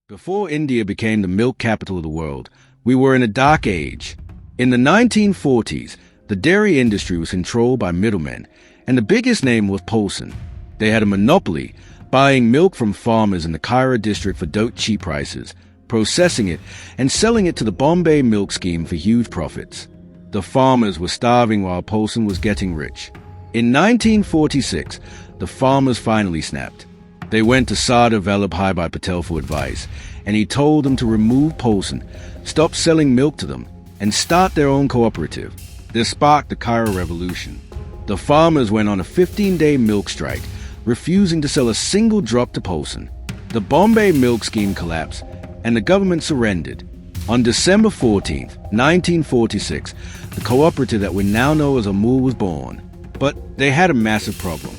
Before India became the milk capital of the world, we were in a dark age. In the 1940s, the dairy industry was controlled by middlemen, and the biggest name was Polson. They had a monopoly, buying milk from farmers in the Cairo district for dirt cheap prices, processing it, and selling it to the Bombay milk scheme for huge profits. The farmers were starving while Polson was getting rich. In 1946, the farmers finally snapped. They went to Sardar Vallabhbhai Patel for advice, and he told them to remove Polson, stop selling milk to them, and start their own cooperative. This sparked the Cairo Revolution. The farmers went on a 15-day milk strike, refusing to sell a single drop to Polson. The Bombay milk scheme collapsed, and the government surrendered. On December 14, 1946, the cooperative that we now know as Amul was born. But they had a massive problem.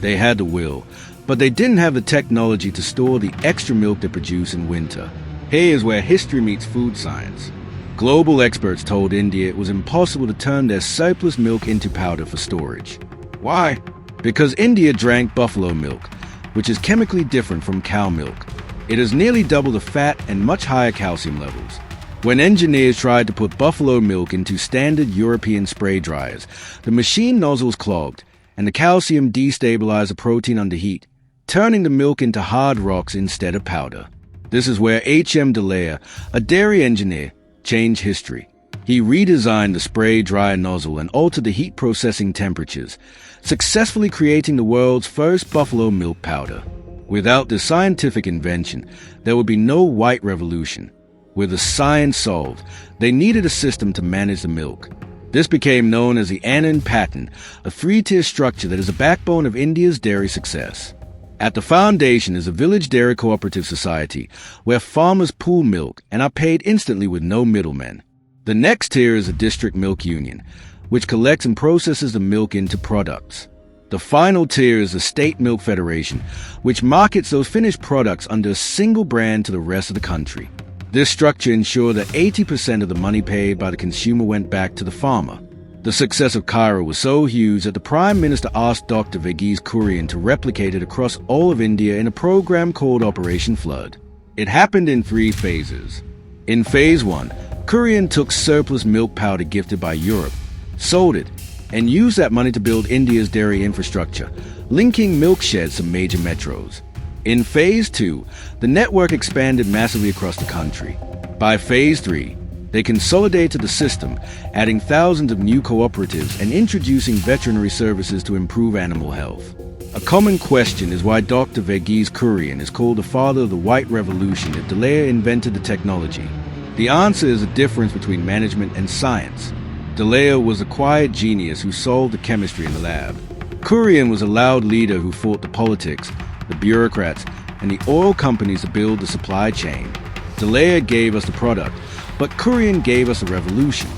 They had the will, but they didn't have the technology to store the extra milk they produce in winter. Here is where history meets food science. Global experts told India it was impossible to turn their surplus milk into powder for storage. Why? Because India drank buffalo milk, which is chemically different from cow milk. It has nearly double the fat and much higher calcium levels. When engineers tried to put buffalo milk into standard European spray dryers, the machine nozzles clogged, and the calcium destabilized the protein under heat, turning the milk into hard rocks instead of powder. This is where H.M. Dalaya, a dairy engineer, changed history. He redesigned the spray dryer nozzle and altered the heat processing temperatures, successfully creating the world's first buffalo milk powder. Without this scientific invention, there would be no white revolution. With the science solved, they needed a system to manage the milk. This became known as the Anand pattern, a three-tier structure that is the backbone of India's dairy success. At the foundation is a village dairy cooperative society, where farmers pool milk and are paid instantly with no middlemen. The next tier is a district milk union, which collects and processes the milk into products. The final tier is the state milk federation, which markets those finished products under a single brand to the rest of the country. This structure ensured that 80% of the money paid by the consumer went back to the farmer. The success of Cairo was so huge that the Prime Minister asked Dr. Verghese Kurien to replicate it across all of India in a program called Operation Flood. It happened in 3 phases. In Phase 1, Kurien took surplus milk powder gifted by Europe, sold it, and used that money to build India's dairy infrastructure, linking milk sheds to major metros. In Phase 2, the network expanded massively across the country. By Phase 3, they consolidated the system, adding thousands of new cooperatives and introducing veterinary services to improve animal health. A common question is why Dr. Verghese Kurien is called the father of the White Revolution if Dalaya invented the technology. The answer is a difference between management and science. Dalaya was a quiet genius who solved the chemistry in the lab. Kurien was a loud leader who fought the politics, the bureaucrats, and the oil companies to build the supply chain. Dalaya gave us the product, but Kurien gave us a revolution.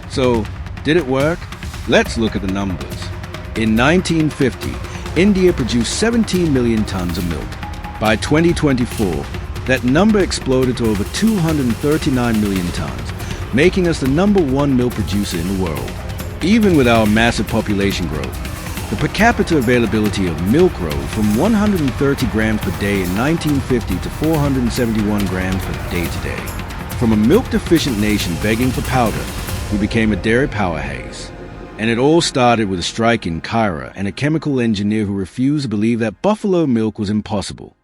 So, did it work? Let's look at the numbers. In 1950, India produced 17 million tons of milk. By 2024, that number exploded to over 239 million tons, making us the #1 milk producer in the world. Even with our massive population growth, the per capita availability of milk rose from 130 grams per day in 1950 to 471 grams per day today. From a milk-deficient nation begging for powder, we became a dairy powerhouse. And it all started with a strike in Cairo and a chemical engineer who refused to believe that buffalo milk was impossible.